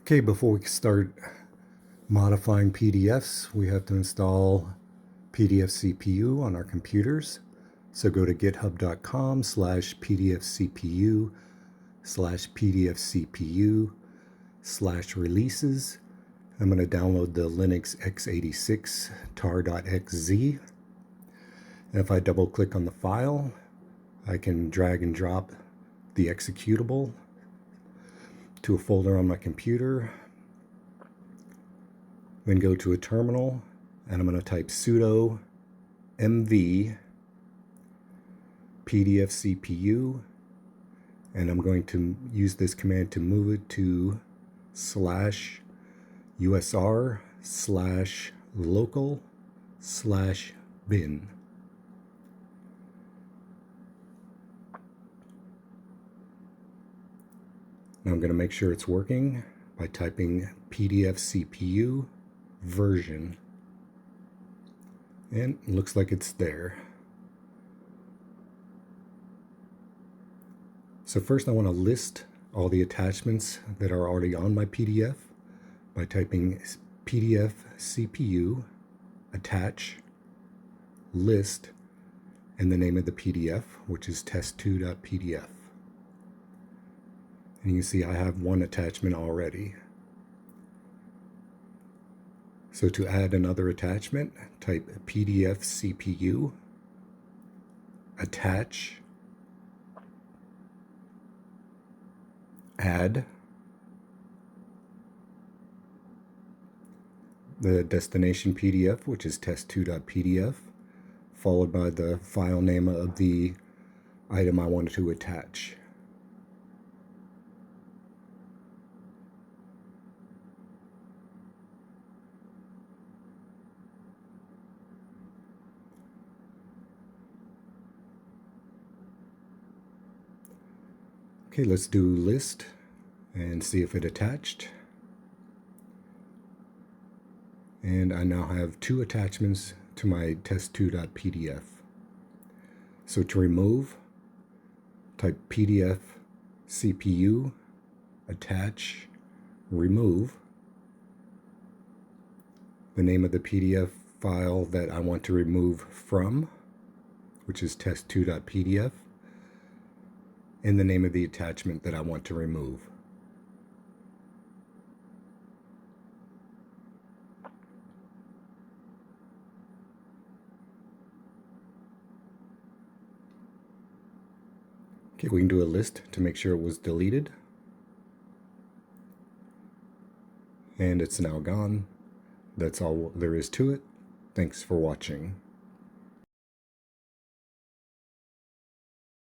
Okay, before we start modifying PDFs, we have to install pdfcpu on our computers. So go to github.com/pdfcpu/pdfcpu/releases. I'm going to download the Linux x86 tar.xz. And if I double click on the file, I can drag and drop the executable to a folder on my computer. Then go to a terminal, and I'm going to type sudo mv pdfcpu, and I'm going to use this command to move it to /usr/local/bin. Now I'm going to make sure it's working by typing pdfcpu version, and it looks like it's there. So first I want to list all the attachments that are already on my PDF by typing pdfcpu attach list and the name of the PDF, which is test2.pdf. And you can see I have one attachment already. So to add another attachment, type pdfcpu attach add the destination PDF, which is test2.pdf, followed by the file name of the item I wanted to attach. Okay, let's do list and see if it attached. And I now have two attachments to my test2.pdf. So to remove, type pdfcpu attach remove the name of the PDF file that I want to remove from, which is test2.pdf, and the name of the attachment that I want to remove. Okay, we can do a list to make sure it was deleted. And it's now gone. That's all there is to it. Thanks for watching.